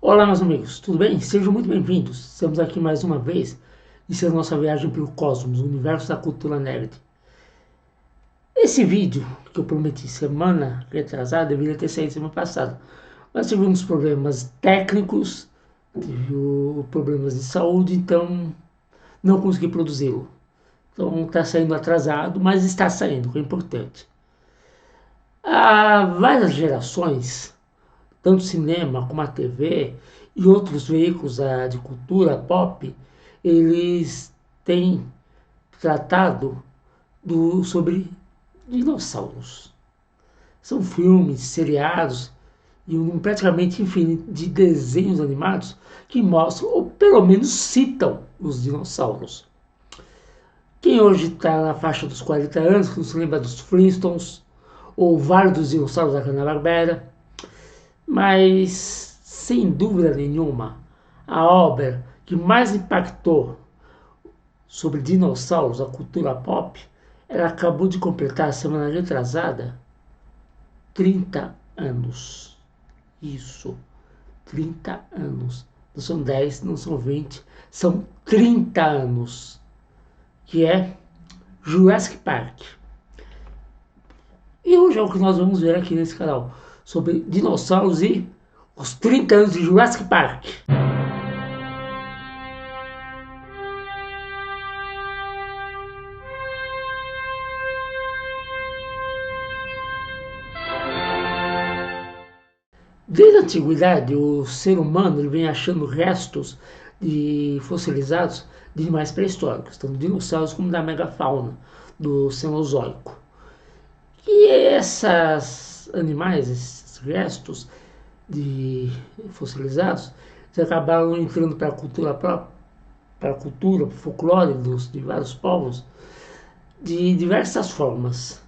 Olá, meus amigos, tudo bem? Sejam muito bem-vindos. Estamos aqui mais uma vez, iniciando nossa viagem pelo cosmos, o universo da cultura nerd. Esse vídeo que eu prometi semana retrasada deveria ter saído semana passada, mas tivemos problemas técnicos, problemas de saúde, então não consegui produzi-lo. Então está saindo atrasado, mas está saindo, que é importante. Há várias gerações, tanto cinema como a TV e outros veículos de cultura pop, eles têm tratado sobre dinossauros. São filmes, seriados e um praticamente infinito de desenhos animados que mostram, ou pelo menos citam, os dinossauros. Quem hoje está na faixa dos 40 anos, que não se lembra dos Flintstones, ou vários dos dinossauros da Hanna-Barbera, mas, sem dúvida nenhuma, a obra que mais impactou sobre dinossauros, a cultura pop, ela acabou de completar, semana retrasada, 30 anos. Isso, 30 anos. Não são 10, não são 20, são 30 anos. Que é Jurassic Park. E hoje é o que nós vamos ver aqui nesse canal, sobre dinossauros e os 30 anos de Jurassic Park. Desde a antiguidade, o ser humano ele vem achando restos de fossilizados de animais pré-históricos, tanto dinossauros como da megafauna do Cenozoico. E esses animais, esses restos de fossilizados, acabaram entrando para a cultura própria, para a cultura, folclore de vários povos, de diversas formas,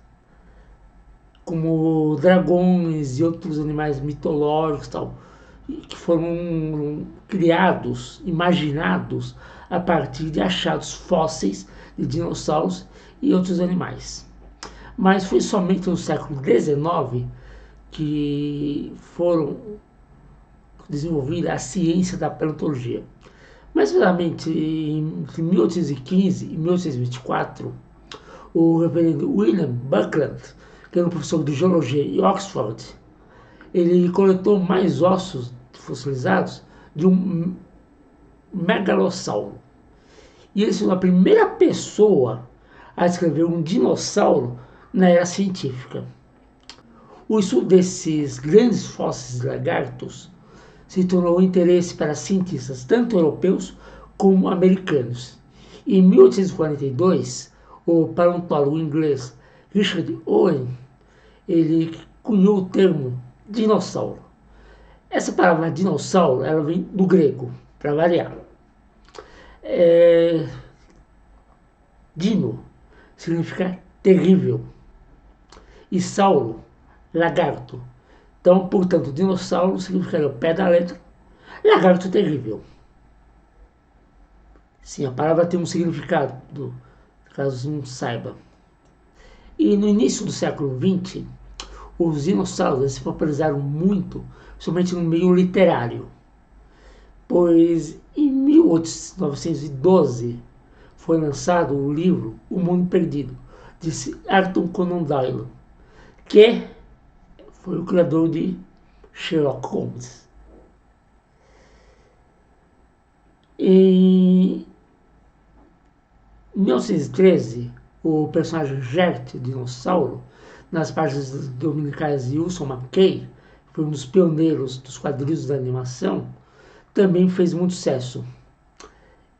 como dragões e outros animais mitológicos, tal, que foram criados, imaginados a partir de achados fósseis de dinossauros e outros animais. Mas foi somente no século XIX que foram desenvolvida a ciência da paleontologia. Mais precisamente, entre 1815 e 1824, o reverendo William Buckland, que era um professor de geologia em Oxford, ele coletou mais ossos fossilizados de um megalossauro. E ele foi a primeira pessoa a descrever um dinossauro na era científica. O estudo desses grandes fósseis de lagartos se tornou um interesse para cientistas tanto europeus como americanos. Em 1842, o paleontólogo inglês Richard Owen ele cunhou o termo dinossauro. Essa palavra dinossauro ela vem do grego, para variar. Dino significa terrível e sauro, lagarto. Então, portanto, dinossauro significa o pé da letra, lagarto terrível. Sim, a palavra tem um significado, caso não saiba. E no início do século XX, os dinossauros se popularizaram muito, somente no meio literário. Pois em 1912 foi lançado o livro O Mundo Perdido, de Arthur Conan Doyle, que foi o criador de Sherlock Holmes. Em 1913, o personagem Gert, o dinossauro, nas páginas dominicais de Wilson McKay, foi um dos pioneiros dos quadrinhos da animação, também fez muito sucesso.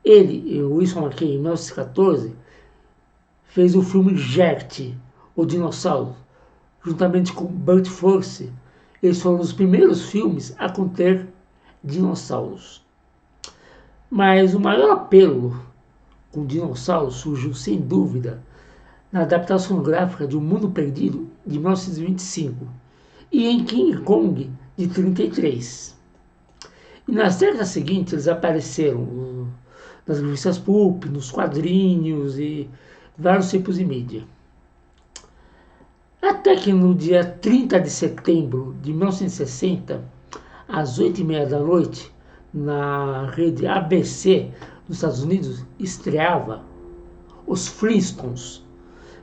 Ele, o Wilson McKay, em 1914, fez o filme Gert, o dinossauro, juntamente com Burt Force. Eles foram os primeiros filmes a conter dinossauros. Mas o maior apelo com dinossauros surgiu, sem dúvida, na adaptação gráfica de O Mundo Perdido, de 1925, e em King Kong, de 1933. E nas décadas seguintes eles apareceram nas revistas pulp, nos quadrinhos e vários tipos de mídia. Até que no dia 30 de setembro de 1960, às 8h30 da noite, na rede ABC dos Estados Unidos, estreava Os Flintstones,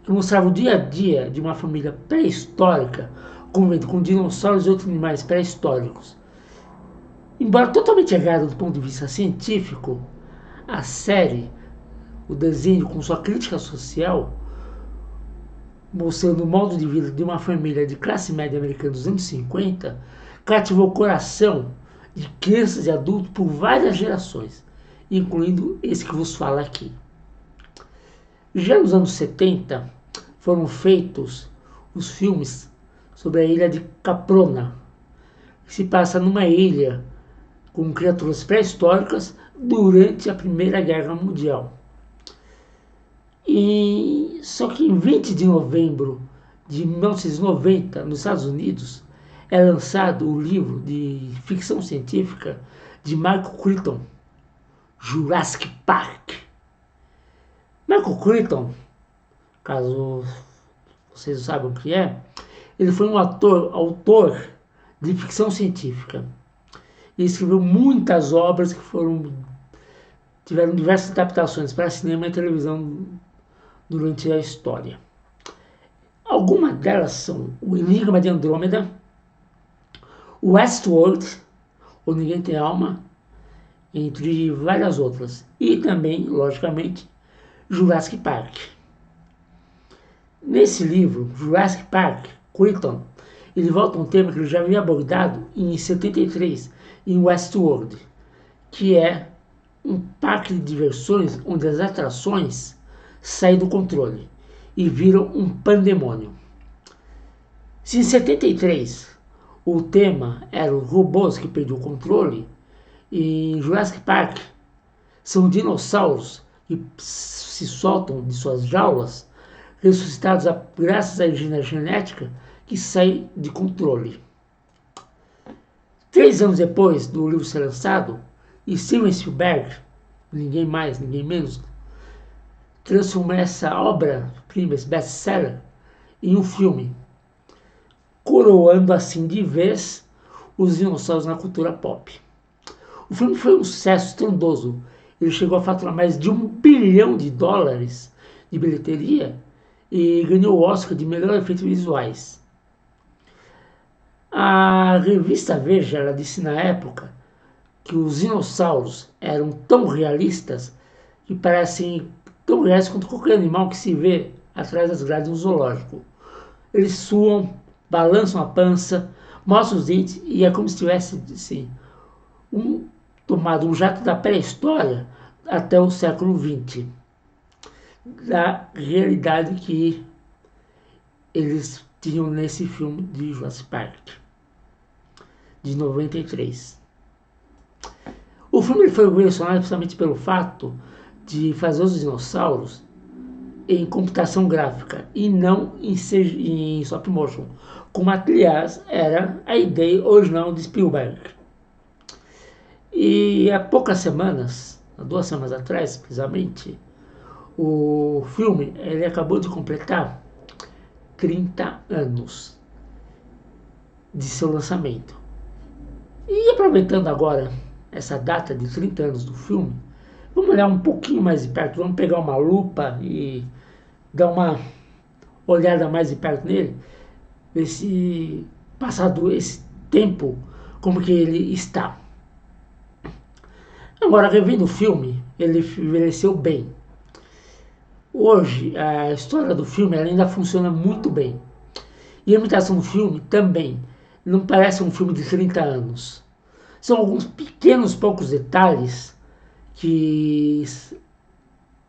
que mostrava o dia a dia de uma família pré-histórica convivendo com dinossauros e outros animais pré-históricos. Embora totalmente errado do ponto de vista científico, a série, o desenho com sua crítica social, mostrando o modo de vida de uma família de classe média americana dos anos 50, cativou o coração de crianças e adultos por várias gerações, incluindo esse que vos fala aqui. Já nos anos 70, foram feitos os filmes sobre a ilha de Caprona, que se passa numa ilha com criaturas pré-históricas durante a Primeira Guerra Mundial. Só que em 20 de novembro de 1990, nos Estados Unidos, é lançado o livro de ficção científica de Michael Crichton, Jurassic Park. Michael Crichton, caso vocês não saibam o que é, ele foi um autor de ficção científica. Ele escreveu muitas obras que tiveram diversas adaptações para cinema e televisão durante a história. Algumas delas são O Enigma de Andrômeda, Westworld, ou Ninguém Tem Alma, entre várias outras. E também, logicamente, Jurassic Park. Nesse livro, Jurassic Park, Crichton, ele volta a um tema que ele já havia abordado em 73, em Westworld, que é um parque de diversões onde as atrações saem do controle e viram um pandemônio. Se em 73 o tema era os robôs que perdiam o controle, em Jurassic Park são dinossauros que se soltam de suas jaulas, ressuscitados graças à engenharia genética, que saem de controle. 3 anos depois do livro ser lançado, Steven Spielberg, ninguém mais, ninguém menos, transformou essa obra-prima, esse best-seller, em um filme, coroando assim de vez os dinossauros na cultura pop. O filme foi um sucesso estrondoso. Ele chegou a faturar mais de $1 bilhão de bilheteria e ganhou o Oscar de melhor efeitos visuais. A revista Veja, ela disse na época que os dinossauros eram tão realistas que parecem tão reais quanto qualquer animal que se vê atrás das grades de um zoológico. Eles suam, balançam a pança, mostram os dentes e é como se tivesse assim, tomado um jato da pré-história até o século XX, da realidade que eles tinham nesse filme de Jurassic Park, de 93. O filme foi revolucionário principalmente pelo fato de fazer os dinossauros em computação gráfica e não em stop motion, como aliás era a ideia original de Spielberg. E há poucas semanas, 2 semanas atrás precisamente, o filme ele acabou de completar 30 anos de seu lançamento. E aproveitando agora essa data de 30 anos do filme, vamos olhar um pouquinho mais de perto, vamos pegar uma lupa e dar uma olhada mais de perto nele, ver se passado esse tempo, como que ele está. Agora, revendo o filme, ele envelheceu bem. Hoje, a história do filme ela ainda funciona muito bem. E a imitação do filme também não parece um filme de 30 anos. São alguns pequenos, poucos detalhes que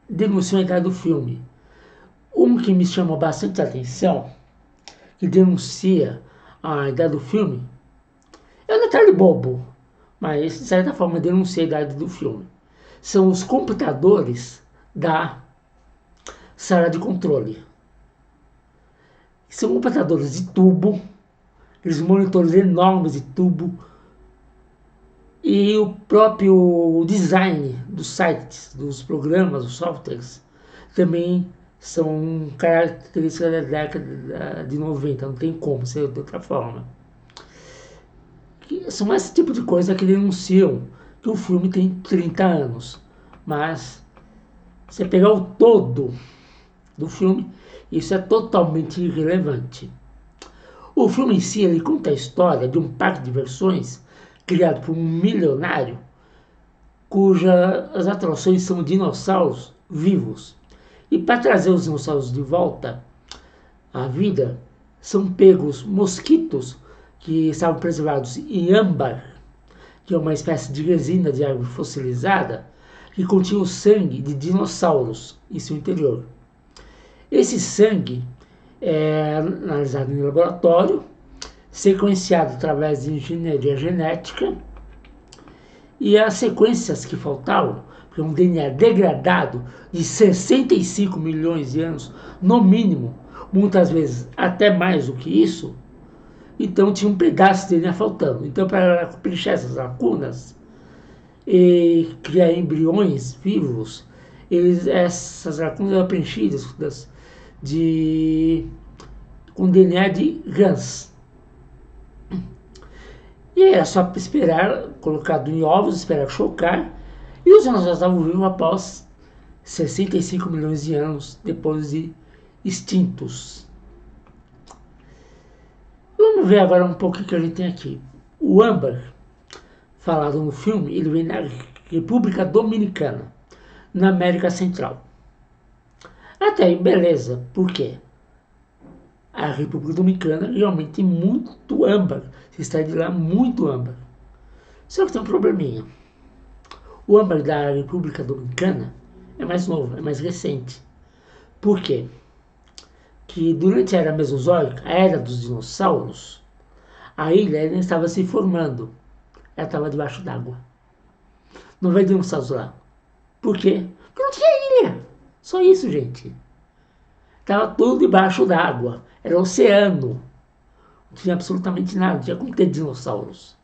denunciam a idade do filme. Um que me chamou bastante atenção, que denuncia a idade do filme, é um detalhe bobo, mas de certa forma denuncia a idade do filme. São os computadores da sala de controle. São computadores de tubo, aqueles monitores enormes de tubo, e o próprio design dos sites, dos programas, dos softwares, também são características da década de 90, não tem como ser de outra forma. São esse tipo de coisa que denunciam que o filme tem 30 anos. Mas, você pegar o todo do filme, isso é totalmente irrelevante. O filme em si, ele conta a história de um parque de diversões criado por um milionário cujas atrações são dinossauros vivos. E para trazer os dinossauros de volta à vida, são pegos mosquitos que estavam preservados em âmbar, que é uma espécie de resina de árvore fossilizada, que continha o sangue de dinossauros em seu interior. Esse sangue é analisado em laboratório, sequenciado através de engenharia genética, e as sequências que faltavam, porque um DNA degradado de 65 milhões de anos, no mínimo, muitas vezes até mais do que isso, então tinha um pedaço de DNA faltando. Então, para preencher essas lacunas e criar embriões vivos, essas lacunas eram preenchidas com DNA de rãs. E aí era só esperar, colocado em ovos, esperar chocar, e os dinossauros estavam vivos após 65 milhões de anos depois de extintos. Vamos ver agora um pouco o que a gente tem aqui. O âmbar, falado no filme, ele vem da República Dominicana, na América Central. Até aí, beleza. Por quê? A República Dominicana realmente tem muito âmbar. Se extrai de lá muito âmbar. Só que tem um probleminha. O âmbar da República Dominicana é mais novo, é mais recente. Por quê? Que durante a Era Mesozoica, a Era dos Dinossauros, a ilha ainda estava se formando. Ela estava debaixo d'água. Não veio dinossauros lá. Por quê? Porque não tinha ilha. Só isso, gente. Estava tudo debaixo d'água. Era oceano. Não tinha absolutamente nada. Não tinha como ter dinossauros.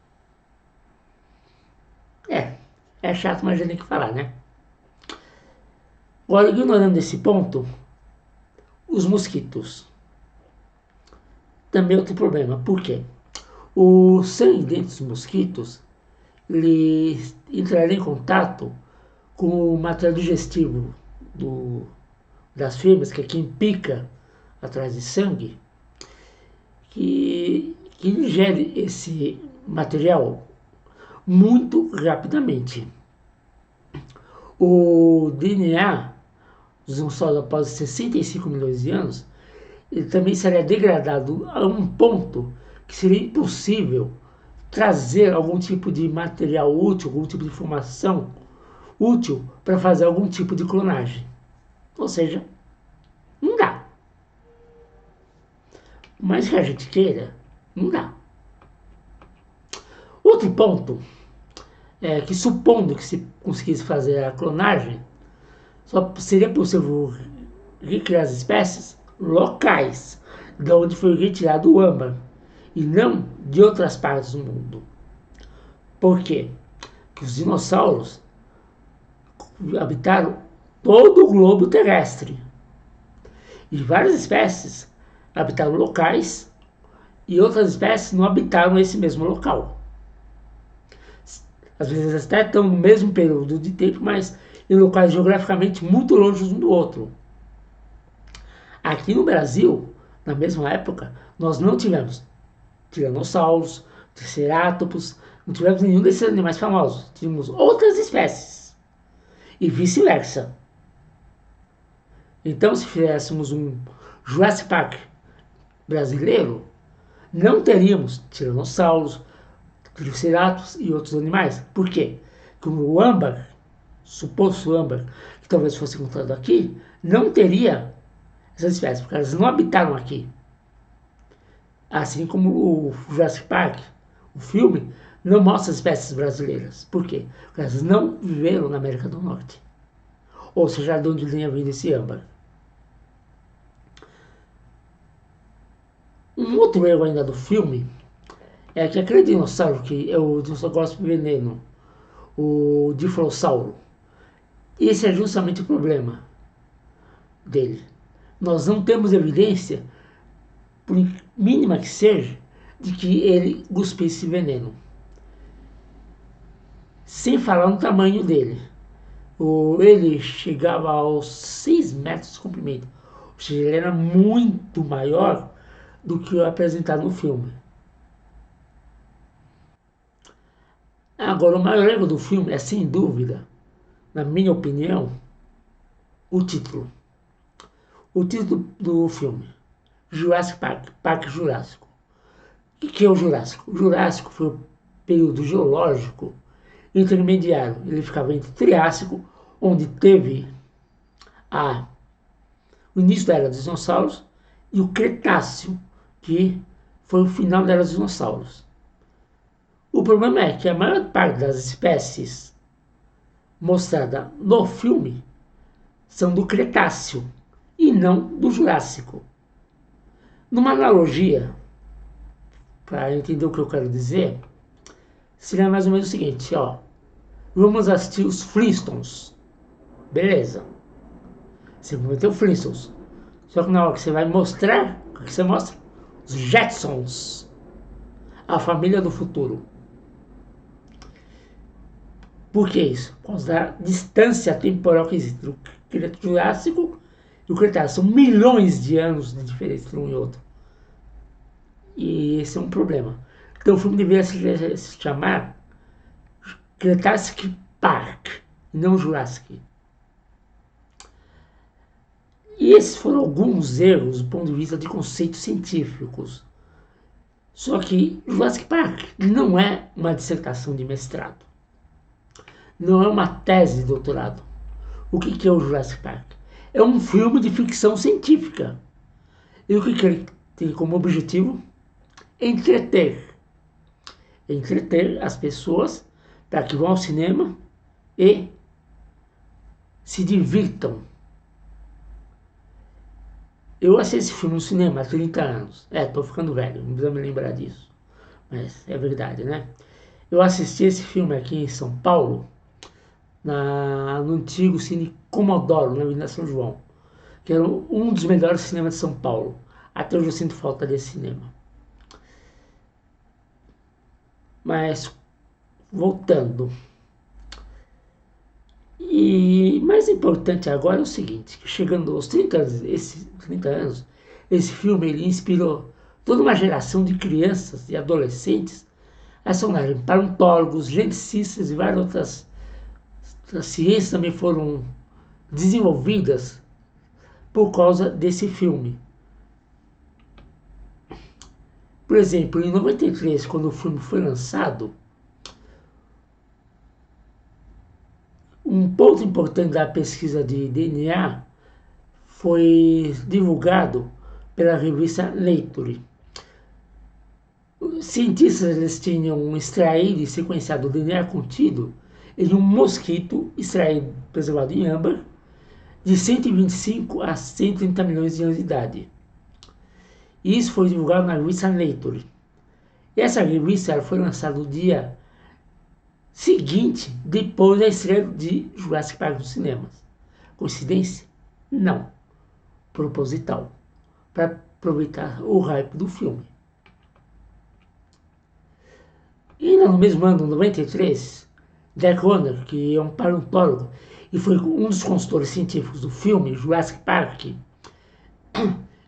É chato, mas já tem que falar, né? Agora, ignorando esse ponto, os mosquitos. Também é outro problema. Por quê? O sangue dentro dos mosquitos, ele entraria em contato com o material digestivo das fêmeas, que é quem pica atrás de sangue, que ingere esse material muito rapidamente. O DNA dos dinossauros após 65 milhões de anos, ele também seria degradado a um ponto que seria impossível trazer algum tipo de material útil, algum tipo de informação útil para fazer algum tipo de clonagem. Ou seja, não dá. Mas que a gente queira, não dá. Outro ponto é que, supondo que se conseguisse fazer a clonagem, só seria possível recriar as espécies locais, de onde foi retirado o âmbar, e não de outras partes do mundo. Por quê? Porque os dinossauros habitaram todo o globo terrestre. E várias espécies habitaram locais e outras espécies não habitaram esse mesmo local. Às vezes até estão no mesmo período de tempo, mas em locais geograficamente muito longe um do outro. Aqui no Brasil, na mesma época, nós não tivemos tiranossauros, tricerátops, não tivemos nenhum desses animais famosos. Tínhamos outras espécies. E vice-versa. Então, se fizéssemos um Jurassic Park brasileiro, não teríamos tiranossauros, triceratops e outros animais. Por quê? Como o âmbar, suposto âmbar, que talvez fosse encontrado aqui, não teria essas espécies, porque elas não habitaram aqui. Assim como o Jurassic Park, o filme, não mostra as espécies brasileiras. Por quê? Porque elas não viveram na América do Norte. Ou seja, de onde tinha vindo esse âmbar. Um outro erro ainda do filme é que aquele dinossauro que é o dinossauro veneno, o diflossauro, esse é justamente o problema dele. Nós não temos evidência, por mínima que seja, de que ele cuspisse veneno. Sem falar no tamanho dele. Ele chegava aos 6 metros de comprimento. Ou seja, ele era muito maior do que o apresentado no filme. Agora, o maior erro do filme é, sem dúvida, na minha opinião, o título. O título do filme, Jurassic Park, Parque Jurássico. O que é o Jurássico? O Jurássico foi o período geológico intermediário. Ele ficava entre o Triássico, onde teve o início da Era dos Dinossauros, e o Cretáceo, que foi o final da Era dos Dinossauros. O problema é que a maior parte das espécies mostradas no filme são do Cretáceo e não do Jurássico. Numa analogia, para entender o que eu quero dizer, seria mais ou menos o seguinte, ó. Vamos assistir os Flintstones. Beleza. Você vai meter o Flintstones. Só que na hora que você vai mostrar, o que você mostra? Os Jetsons. A família do futuro. Por que isso? Por causa da distância temporal que existe do Jurássico e o Cretáceo. São milhões de anos de diferença entre um e outro. E esse é um problema. Então o filme deveria se chamar Jurassic Park, não Jurassic. E esses foram alguns erros do ponto de vista de conceitos científicos. Só que Jurassic Park não é uma dissertação de mestrado. Não é uma tese de doutorado. O que é o Jurassic Park? É um filme de ficção científica. E o que ele tem como objetivo? Entreter. Entreter as pessoas para que vão ao cinema e se divirtam. Eu assisti esse filme no cinema há 30 anos. Tô ficando velho, não precisa me lembrar disso. Mas é verdade, né? Eu assisti esse filme aqui em São Paulo, no antigo Cine Comodoro, na Avenida São João, que era um dos melhores cinemas de São Paulo. Até hoje eu sinto falta desse cinema. Mas, voltando. E mais importante agora é o seguinte, que chegando aos 30 anos, esse filme ele inspirou toda uma geração de crianças e adolescentes a se tornarem paleontólogos, geneticistas e várias outras ciências também foram desenvolvidas por causa desse filme. Por exemplo, em 93, quando o filme foi lançado, um ponto importante da pesquisa de DNA foi divulgado pela revista Nature. Os cientistas eles tinham extraído e sequenciado o DNA contido em um mosquito extraído, preservado em âmbar, de 125 a 130 milhões de anos de idade. E isso foi divulgado na revista Nature. Essa revista ela foi lançada no dia seguinte, depois da estreia de Jurassic Park nos cinemas. Coincidência? Não. Proposital. Para aproveitar o hype do filme. E no mesmo ano, 93, Jack Horner, que é um paleontólogo e foi um dos consultores científicos do filme Jurassic Park,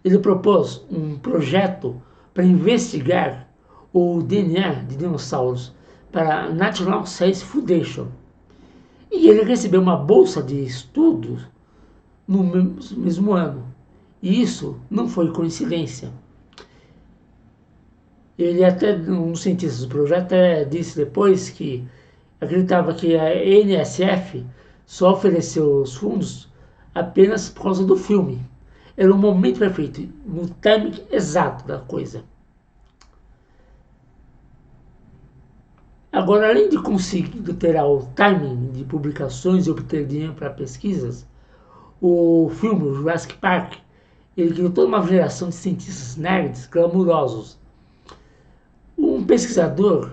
ele propôs um projeto para investigar o DNA de dinossauros para a National Science Foundation. E ele recebeu uma bolsa de estudos no mesmo ano. E isso não foi coincidência. Ele até, um cientista do projeto disse depois que acreditava que a NSF só ofereceu os fundos apenas por causa do filme. Era o momento perfeito, no timing exato da coisa. Agora, além de conseguir ter o timing de publicações e obter dinheiro para pesquisas, o filme Jurassic Park ele criou toda uma geração de cientistas nerds glamurosos. Um pesquisador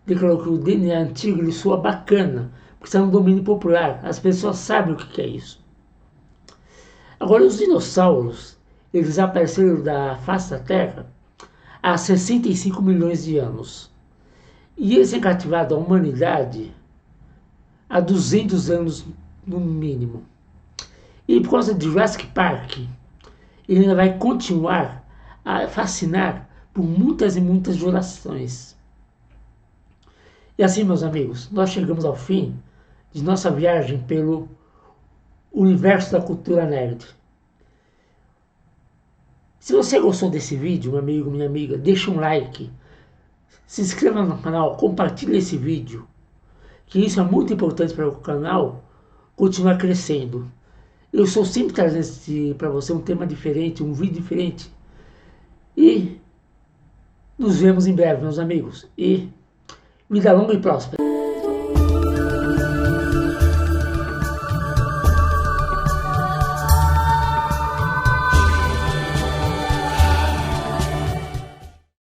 declarou que o DNA antigo ele soa bacana, porque está no domínio popular, as pessoas sabem o que é isso. Agora, os dinossauros, eles apareceram da face da Terra há 65 milhões de anos. E eles têm cativado a humanidade há 200 anos no mínimo. E por causa de Jurassic Park, ele ainda vai continuar a fascinar por muitas e muitas gerações. E assim, meus amigos, nós chegamos ao fim de nossa viagem pelo universo da cultura nerd. Se você gostou desse vídeo, meu amigo, minha amiga, deixa um like, se inscreva no canal, compartilhe esse vídeo, que isso é muito importante para o canal continuar crescendo. Eu estou sempre trazendo para você um tema diferente, um vídeo diferente. E nos vemos em breve, meus amigos. E vida longa e próspera.